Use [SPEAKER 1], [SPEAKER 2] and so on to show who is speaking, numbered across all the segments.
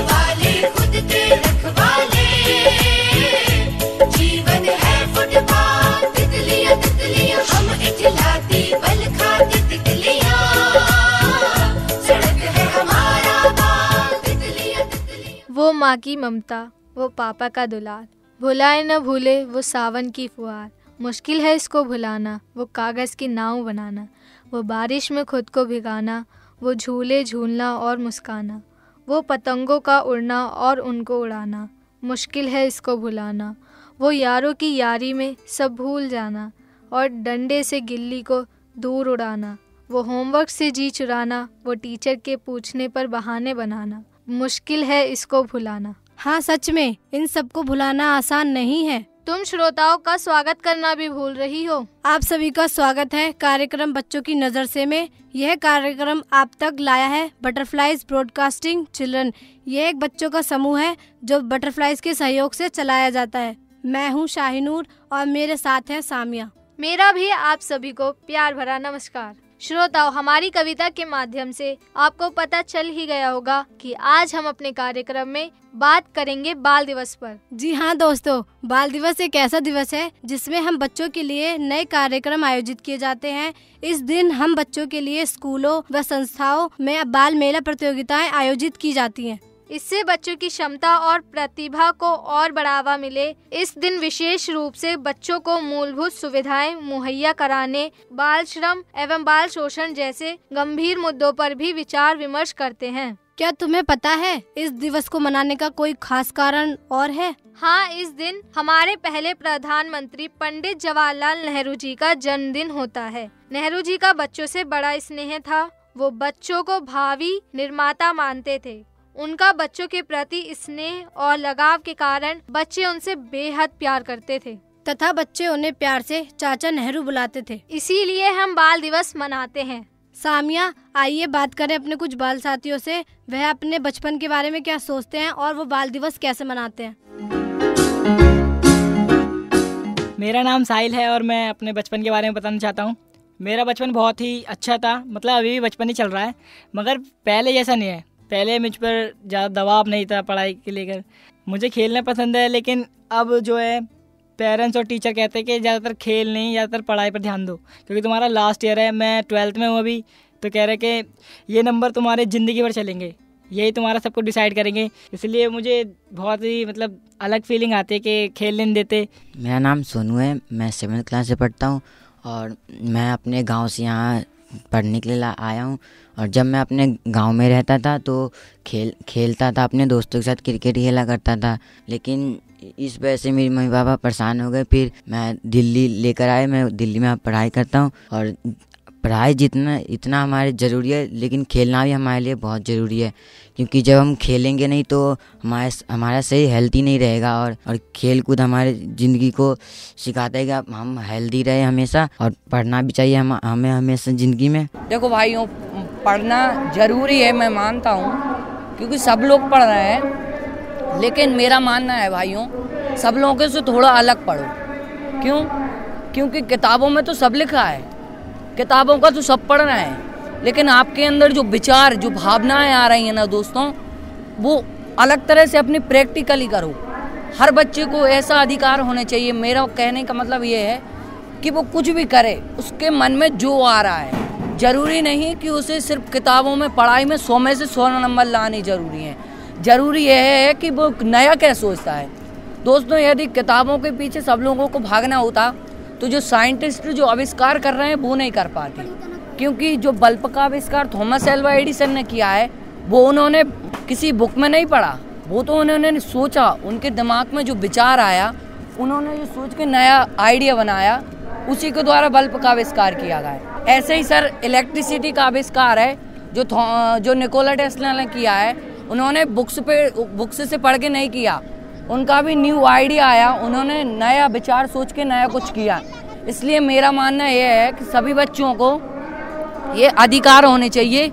[SPEAKER 1] वाले खुद के रखवाले, जीवन है फुटपाथ, तितलियां तितलियां हम इठलाती बल खाती तितलियां, सड़क है हमारा बाग, तितलियां तितलियां।
[SPEAKER 2] वो माँ की ममता, वो पापा का दुलार, भुलाए न भूले वो सावन की फुहार। मुश्किल है इसको भुलाना, वो कागज़ की नाव बनाना, वो बारिश में खुद को भिगाना, वो झूले झूलना और मुस्काना, वो पतंगों का उड़ना और उनको उड़ाना। मुश्किल है इसको भुलाना, वो यारों की यारी में सब भूल जाना और डंडे से गिल्ली को दूर उड़ाना, वो होमवर्क से जी चुराना, वो टीचर के पूछने पर बहाने बनाना। मुश्किल है इसको भुलाना।
[SPEAKER 3] हाँ सच में इन सबको भुलाना आसान नहीं है।
[SPEAKER 2] तुम श्रोताओं का स्वागत करना भी भूल रही हो।
[SPEAKER 3] आप सभी का स्वागत है कार्यक्रम बच्चों की नज़र से में। यह कार्यक्रम आप तक लाया है बटरफ्लाइज ब्रॉडकास्टिंग चिल्ड्रन। यह एक बच्चों का समूह है जो बटरफ्लाइज के सहयोग से चलाया जाता है। मैं हूँ शाहिनूर और मेरे साथ है सामिया।
[SPEAKER 2] मेरा भी आप सभी को प्यार भरा नमस्कार। श्रोताओं, हमारी कविता के माध्यम से आपको पता चल ही गया होगा कि आज हम अपने कार्यक्रम में बात करेंगे बाल दिवस पर।
[SPEAKER 3] जी हाँ दोस्तों, बाल दिवस एक ऐसा दिवस है जिसमें हम बच्चों के लिए नए कार्यक्रम आयोजित किए जाते हैं। इस दिन हम बच्चों के लिए स्कूलों व संस्थाओं में बाल मेला प्रतियोगिताएं आयोजित की जाती हैं।
[SPEAKER 2] इससे बच्चों की क्षमता और प्रतिभा को और बढ़ावा मिले। इस दिन विशेष रूप से बच्चों को मूलभूत सुविधाएं मुहैया कराने, बाल श्रम एवं बाल शोषण जैसे गंभीर मुद्दों पर भी विचार विमर्श करते हैं।
[SPEAKER 3] क्या तुम्हें पता है इस दिवस को मनाने का कोई खास कारण और है?
[SPEAKER 2] हाँ, इस दिन हमारे पहले प्रधानमंत्री पंडित जवाहरलाल नेहरू जी का जन्मदिन होता है। नेहरू जी का बच्चों से बड़ा स्नेह था। वो बच्चों को भावी निर्माता मानते थे। उनका बच्चों के प्रति स्नेह और लगाव के कारण बच्चे उनसे बेहद प्यार करते थे
[SPEAKER 3] तथा बच्चे उन्हें प्यार से चाचा नेहरू बुलाते थे।
[SPEAKER 2] इसीलिए हम बाल दिवस मनाते हैं।
[SPEAKER 3] सामिया, आइए बात करें अपने कुछ बाल साथियों से। वह अपने बचपन के बारे में क्या सोचते हैं और वो बाल दिवस कैसे मनाते हैं।
[SPEAKER 4] मेरा नाम साहिल है और मैं अपने बचपन के बारे में बताना चाहता हूँ। मेरा बचपन बहुत ही अच्छा था, मतलब अभी भी बचपन ही चल रहा है, मगर पहले जैसा नहीं है। पहले मुझ पर ज़्यादा दबाव नहीं था पढ़ाई के लेकर। मुझे खेलना पसंद है, लेकिन अब जो है पेरेंट्स और टीचर कहते हैं कि ज़्यादातर खेल नहीं, ज़्यादातर पढ़ाई पर ध्यान दो, क्योंकि तुम्हारा लास्ट ईयर है। मैं 12th में हूँ अभी, तो कह रहे कि ये नंबर तुम्हारे ज़िंदगी भर चलेंगे, यही तुम्हारा सब कुछ डिसाइड करेंगे। इसलिए मुझे बहुत ही मतलब अलग फीलिंग आती है कि खेलने नहीं देते।
[SPEAKER 5] मेरा नाम सोनू है, मैं 7th क्लास से पढ़ता हूँ और मैं अपने गाँव से यहाँ पढ़ने के लिए आया हूँ। और जब मैं अपने गांव में रहता था तो खेलता था, अपने दोस्तों के साथ क्रिकेट खेला करता था। लेकिन इस वजह से मेरे मम्मी पापा परेशान हो गए, फिर मैं दिल्ली लेकर आए। मैं दिल्ली में पढ़ाई करता हूँ और पढ़ाई इतना हमारे ज़रूरी है, लेकिन खेलना भी हमारे लिए बहुत ज़रूरी है, क्योंकि जब हम खेलेंगे नहीं तो हमारा सही हेल्थी नहीं रहेगा। और खेल कूद हमारे ज़िंदगी को सिखाता है कि हम हेल्दी रहे हमेशा, और पढ़ना भी चाहिए हमें हमेशा ज़िंदगी में।
[SPEAKER 6] देखो भाइयों, पढ़ना ज़रूरी है, मैं मानता हूँ, क्योंकि सब लोग पढ़ रहे हैं। लेकिन मेरा मानना है भाइयों, सब लोगों से थोड़ा अलग पढ़ो। क्यों? क्योंकि किताबों में तो सब लिखा है, किताबों का तो सब पढ़ रहे हैं, लेकिन आपके अंदर जो विचार, जो भावनाएं आ रही हैं ना दोस्तों, वो अलग तरह से अपनी प्रैक्टिकली करो। हर बच्चे को ऐसा अधिकार होना चाहिए। मेरा कहने का मतलब ये है कि वो कुछ भी करे, उसके मन में जो आ रहा है। ज़रूरी नहीं कि उसे सिर्फ किताबों में पढ़ाई में 100 में से 100 नंबर लाने ज़रूरी हैं। ज़रूरी यह है कि वो नया क्या सोचता है। दोस्तों, यदि किताबों के पीछे सब लोगों को भागना होता तो जो साइंटिस्ट जो आविष्कार कर रहे हैं वो नहीं कर पाते, क्योंकि जो बल्ब का आविष्कार थॉमस एल्वा एडिसन ने किया है वो उन्होंने किसी बुक में नहीं पढ़ा, वो तो उन्होंने सोचा, उनके दिमाग में जो विचार आया, उन्होंने जो सोच के नया आइडिया बनाया, उसी के द्वारा बल्ब का आविष्कार किया गया है। ऐसे ही सर इलेक्ट्रिसिटी का आविष्कार है जो निकोला टेस्ला ने किया है। उन्होंने बुक्स से पढ़ के नहीं किया, उनका भी न्यू आइडिया आया, उन्होंने नया विचार सोच के नया कुछ किया। इसलिए मेरा मानना यह है कि सभी बच्चों को ये अधिकार होने चाहिए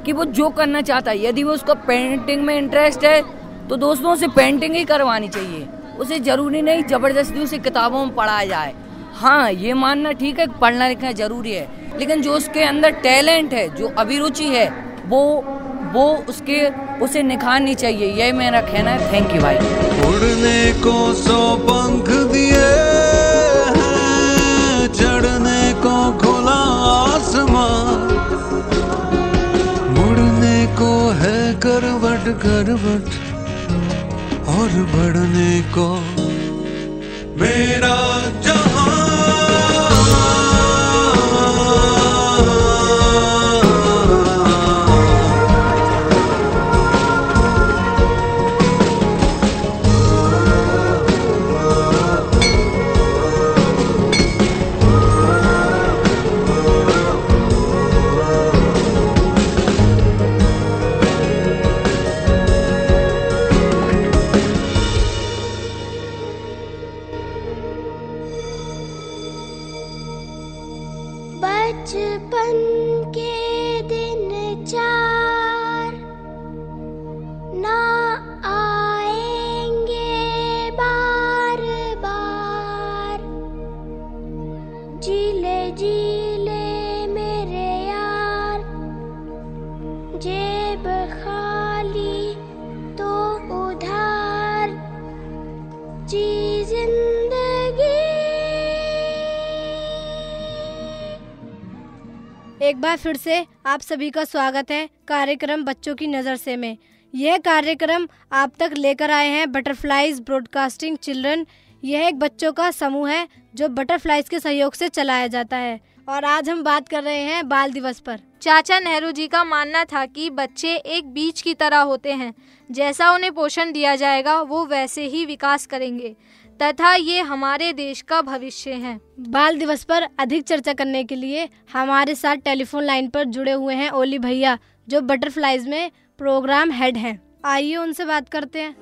[SPEAKER 6] कि वो जो करना चाहता है। यदि वो उसका पेंटिंग में इंटरेस्ट है तो दोस्तों से पेंटिंग ही करवानी चाहिए, उसे ज़रूरी नहीं ज़बरदस्ती उसे किताबों में पढ़ाया जाए। हाँ, ये मानना ठीक है, पढ़ना लिखना ज़रूरी है, लेकिन जो उसके अंदर टैलेंट है, जो अभिरुचि है, वो वो उसे निखारनी चाहिए। यही मेरा कहना है। थैंक यू भाई।
[SPEAKER 7] उड़ने को 100 पंख दिए हैं, चढ़ने को खुला आसमान, मुड़ने को है करवट करवट, और बढ़ने को मेरा जहां।
[SPEAKER 1] बचपन के दिन 4 ना आएंगे बार बार, जीले जीले मेरे यार, जेब खाली तो उधार, जी जिंदगी।
[SPEAKER 3] एक बार फिर से आप सभी का स्वागत है कार्यक्रम बच्चों की नज़र से में। यह कार्यक्रम आप तक लेकर आए हैं बटरफ्लाइज ब्रॉडकास्टिंग चिल्ड्रन। यह एक बच्चों का समूह है जो बटरफ्लाइज के सहयोग से चलाया जाता है। और आज हम बात कर रहे हैं बाल दिवस पर।
[SPEAKER 2] चाचा नेहरू जी का मानना था कि बच्चे एक बीज की तरह होते हैं, जैसा उन्हें पोषण दिया जाएगा वो वैसे ही विकास करेंगे तथा ये हमारे देश का भविष्य है।
[SPEAKER 3] बाल दिवस पर अधिक चर्चा करने के लिए हमारे साथ टेलीफोन लाइन पर जुड़े हुए हैं ओली भैया, जो बटरफ्लाइज में प्रोग्राम हेड हैं। आइए उनसे बात करते हैं।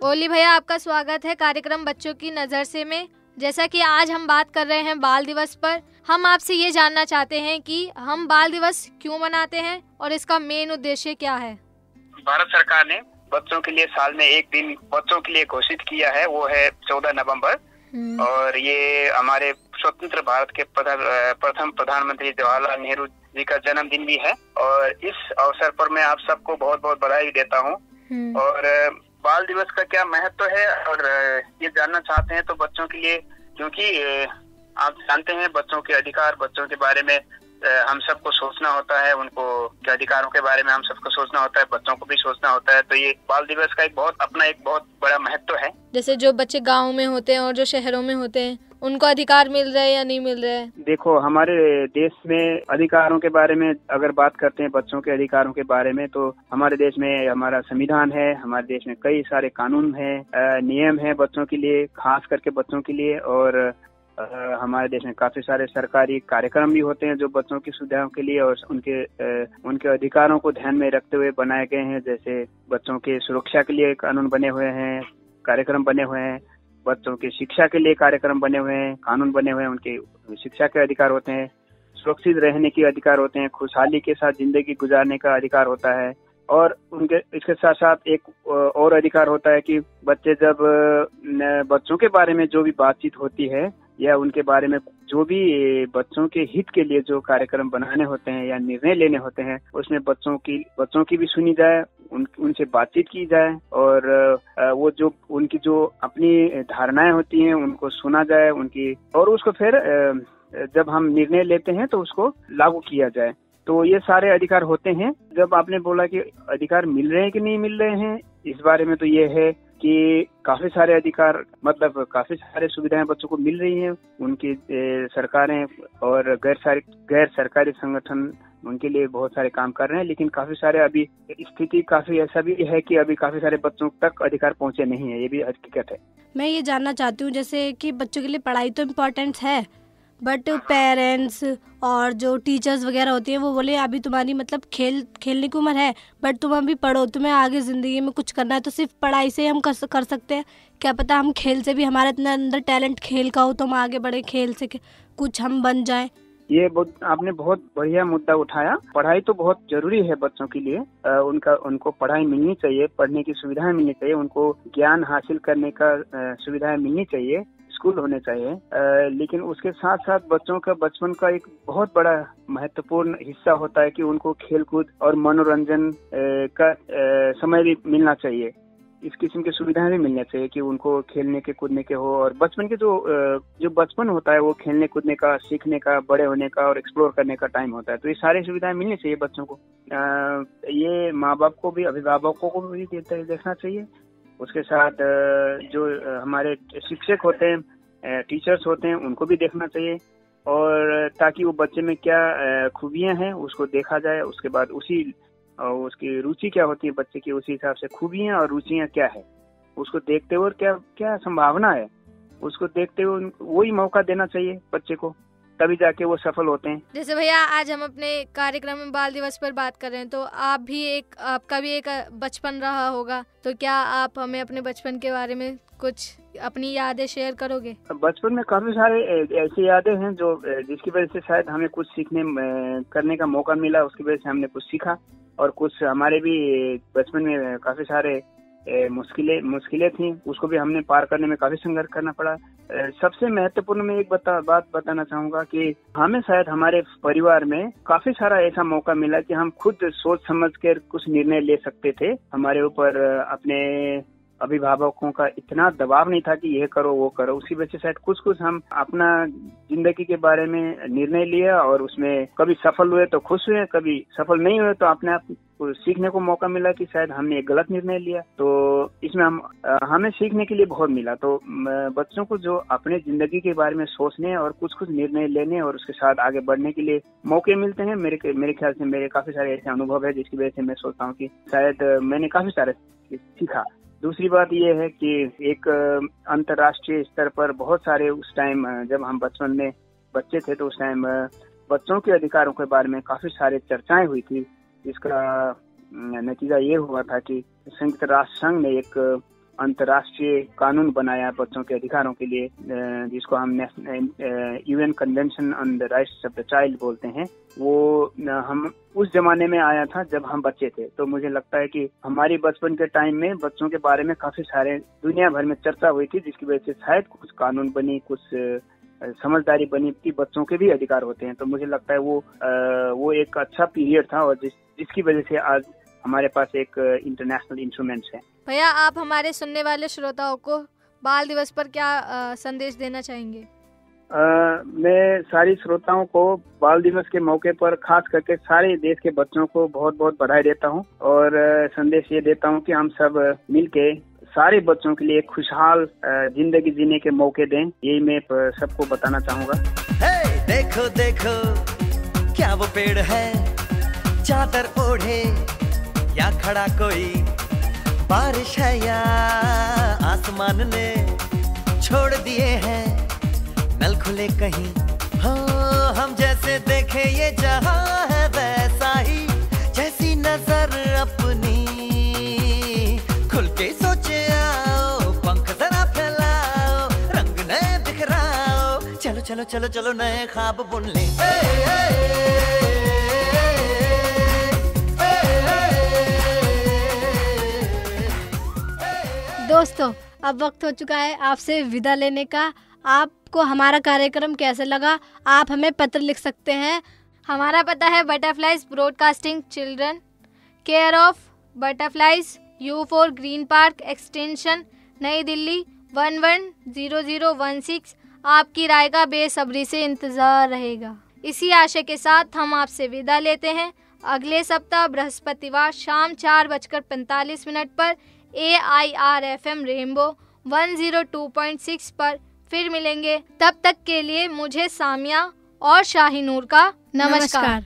[SPEAKER 2] ओली भैया, आपका स्वागत है कार्यक्रम बच्चों की नज़र से में। जैसा कि आज हम बात कर रहे हैं बाल दिवस पर, हम आपसे ये जानना चाहते हैं कि हम बाल दिवस क्यों मनाते हैं और इसका मेन उद्देश्य क्या है।
[SPEAKER 8] भारत सरकार ने बच्चों के लिए साल में एक दिन बच्चों के लिए घोषित किया है, वो है 14 नवंबर। और ये हमारे स्वतंत्र भारत के प्रथम प्रधानमंत्री जवाहरलाल नेहरू जी का जन्मदिन भी है। और इस अवसर पर मैं आप सबको बहुत बहुत बधाई देता हूँ। और बाल दिवस का क्या महत्व है और ये जानना चाहते हैं तो बच्चों के लिए, क्योंकि आप जानते हैं बच्चों के अधिकार, बच्चों के बारे में हम सबको सोचना होता है, उनको के अधिकारों के बारे में हम सबको सोचना होता है, बच्चों को भी सोचना होता है। तो ये बाल दिवस का एक बहुत बड़ा महत्व है।
[SPEAKER 2] जैसे जो बच्चे गाँव में होते हैं और जो शहरों में होते हैं, उनको अधिकार मिल रहे हैं या नहीं मिल रहे हैं?
[SPEAKER 8] देखो, हमारे देश में अधिकारों के बारे में अगर बात करते हैं, बच्चों के अधिकारों के बारे में, तो हमारे देश में हमारा संविधान है, हमारे देश में कई सारे कानून है, नियम है बच्चों के लिए, खास करके बच्चों के लिए। और हमारे देश में काफी सारे सरकारी कार्यक्रम भी होते हैं जो बच्चों की सुविधाओं के लिए और उनके अधिकारों को ध्यान में रखते हुए बनाए गए हैं। जैसे बच्चों की सुरक्षा के लिए कानून बने हुए हैं, कार्यक्रम बने हुए हैं, बच्चों की शिक्षा के लिए कार्यक्रम बने हुए हैं, कानून बने हुए हैं, उनके शिक्षा के अधिकार होते हैं, सुरक्षित रहने के अधिकार होते हैं, खुशहाली के साथ जिंदगी गुजारने का अधिकार होता है। और उनके इसके साथ साथ एक और अधिकार होता है कि बच्चों के बारे में जो भी बातचीत होती है या उनके बारे में जो भी बच्चों के हित के लिए जो कार्यक्रम बनाने होते हैं या निर्णय लेने होते हैं, उसमें बच्चों की भी सुनी जाए, उनसे बातचीत की जाए और वो जो उनकी जो अपनी धारणाएं होती हैं उनको सुना जाए और उसको फिर जब हम निर्णय लेते हैं तो उसको लागू किया जाए। तो ये सारे अधिकार होते हैं। जब आपने बोला कि अधिकार मिल रहे हैं कि नहीं मिल रहे हैं, इस बारे में तो ये है कि काफी सारे अधिकार, मतलब काफी सारे सुविधाएं बच्चों को मिल रही हैं। उनकी सरकारें और गैर सरकारी संगठन उनके लिए बहुत सारे काम कर रहे हैं, लेकिन काफी सारे अभी स्थिति काफी ऐसा भी है कि अभी काफी सारे बच्चों तक अधिकार पहुंचे नहीं है। ये भी हकीकत है।
[SPEAKER 3] मैं ये जानना चाहती हूँ, जैसे कि बच्चों के लिए पढ़ाई तो इम्पोर्टेंट है, बट पेरेंट्स और जो टीचर्स वगैरह होती हैं वो बोले अभी तुम्हारी मतलब खेलने की उम्र है, बट तुम अभी पढ़ो, तुम्हें आगे ज़िंदगी में कुछ करना है, तो सिर्फ पढ़ाई से हम कर सकते हैं? क्या पता हम खेल से भी, हमारे इतना अंदर टैलेंट खेल का हो तो हम आगे बढ़े, खेल से कुछ हम बन जाएं।
[SPEAKER 8] ये आपने बहुत बढ़िया मुद्दा उठाया। पढ़ाई तो बहुत जरूरी है बच्चों के लिए। उनको पढ़ाई मिलनी चाहिए, पढ़ने की सुविधाएं मिलनी चाहिए, उनको ज्ञान हासिल करने का सुविधाएं मिलनी चाहिए। स्कूल होने चाहिए, लेकिन उसके साथ साथ बच्चों का बचपन का एक बहुत बड़ा महत्वपूर्ण हिस्सा होता है कि उनको खेलकूद और मनोरंजन का समय भी मिलना चाहिए। इस किस्म की सुविधाएं भी मिलनी चाहिए कि उनको खेलने के कूदने के हो, और बचपन के जो बचपन होता है वो खेलने कूदने का, सीखने का, बड़े होने का और एक्सप्लोर करने का टाइम होता है। तो ये सारी सुविधाएं मिलनी चाहिए बच्चों को। ये माँ बाप को भी, अभिभावकों को भी देखना चाहिए। उसके साथ जो हमारे शिक्षक होते हैं, टीचर्स होते हैं, उनको भी देखना चाहिए, और ताकि वो बच्चे में क्या खूबियां हैं उसको देखा जाए। उसके बाद उसकी रुचि क्या होती है बच्चे की, उसी हिसाब से खूबियां और रुचियां क्या है उसको देखते हुए, क्या क्या संभावना है उसको देखते हुए वही मौका देना चाहिए बच्चे को, तभी जाके वो सफल होते हैं।
[SPEAKER 2] जैसे भैया आज हम अपने कार्यक्रम में बाल दिवस पर बात कर रहे हैं, तो आपका भी एक बचपन रहा होगा, तो क्या आप हमें अपने बचपन के बारे में कुछ अपनी यादें शेयर करोगे? बचपन
[SPEAKER 8] में काफी सारे ऐसी यादें हैं जो जिसकी वजह से शायद हमें कुछ सीखने करने का मौका मिला, उसकी वजह से हमने कुछ सीखा, और कुछ हमारे भी बचपन में काफी सारे मुश्किलें थी, उसको भी हमने पार करने में काफी संघर्ष करना पड़ा। सबसे महत्वपूर्ण मैं एक बात बताना चाहूंगा कि हमें शायद हमारे परिवार में काफी सारा ऐसा मौका मिला कि हम खुद सोच समझ कर कुछ निर्णय ले सकते थे। हमारे ऊपर अपने अभिभावकों का इतना दबाव नहीं था कि यह करो वो करो, उसी वजह से शायद कुछ हम अपना जिंदगी के बारे में निर्णय लिया, और उसमें कभी सफल हुए तो खुश हुए, कभी सफल नहीं हुए तो अपने आप सीखने को मौका मिला कि शायद हमने एक गलत निर्णय लिया। तो इसमें हमें सीखने के लिए बहुत मिला। तो बच्चों को जो अपने जिंदगी के बारे में सोचने और कुछ निर्णय लेने और उसके साथ आगे बढ़ने के लिए मौके मिलते हैं, मेरे ख्याल से मेरे काफी सारे ऐसे अनुभव है जिसकी वजह से मैं सोचता हूँ कि शायद मैंने काफी सारे सीखा। दूसरी बात यह है कि एक अंतर्राष्ट्रीय स्तर पर बहुत सारे उस टाइम जब हम बचपन में बच्चे थे तो उस टाइम बच्चों के अधिकारों के बारे में काफी सारे चर्चाएं हुई थी, जिसका नतीजा ये हुआ था कि संयुक्त राष्ट्र संघ ने एक अंतर्राष्ट्रीय कानून बनाया बच्चों के अधिकारों के लिए, जिसको हम UN convention on the rights of the child बोलते हैं। वो हम उस जमाने में आया था जब हम बच्चे थे। तो मुझे लगता है कि हमारी बचपन के टाइम में बच्चों के बारे में काफी सारे दुनिया भर में चर्चा हुई थी, जिसकी वजह से शायद कुछ कानून बनी, कुछ समझदारी बनी कि बच्चों के भी अधिकार होते हैं। तो मुझे लगता है वो एक अच्छा पीरियड था, और जिसकी वजह से आज हमारे पास एक इंटरनेशनल इंस्ट्रूमेंट्स है।
[SPEAKER 2] भैया आप हमारे सुनने वाले श्रोताओं को बाल दिवस पर क्या संदेश देना चाहेंगे?
[SPEAKER 8] मैं सारी श्रोताओं को बाल दिवस के मौके पर खास करके सारे देश के बच्चों को बहुत बहुत बधाई देता हूँ, और संदेश ये देता हूँ कि हम सब मिलके सारे बच्चों के लिए खुशहाल जिंदगी जीने के मौके दें। यही मैं सबको बताना चाहूँगा।
[SPEAKER 9] देखो देखो क्या वो पेड़ है, चादर ओढ़े या खड़ा कोई, बारिश है या आसमान ने छोड़ दिए हैं नल खुले कहीं। हाँ हम जैसे देखे ये जहां है वैसा ही, जैसी नजर अपनी खुल के सोचे आओ, पंख जरा फैलाओ, रंग नए बिखराओ, चलो चलो चलो चलो नए ख्वाब बुन ले।
[SPEAKER 3] दोस्तों अब वक्त हो चुका है आपसे विदा लेने का। आपको हमारा कार्यक्रम कैसे लगा आप हमें पत्र लिख सकते हैं।
[SPEAKER 2] हमारा पता है butterflies broadcasting children, care of butterflies, U4 green park extension, नई दिल्ली 110016। आपकी राय का बेसब्री से इंतज़ार रहेगा। इसी आशय के साथ हम आपसे विदा लेते हैं। अगले सप्ताह बृहस्पतिवार शाम 4:45 पर AIR FM रेनबो 102.6 पर फिर मिलेंगे। तब तक के लिए मुझे सामिया और शाहीनूर का नमस्कार।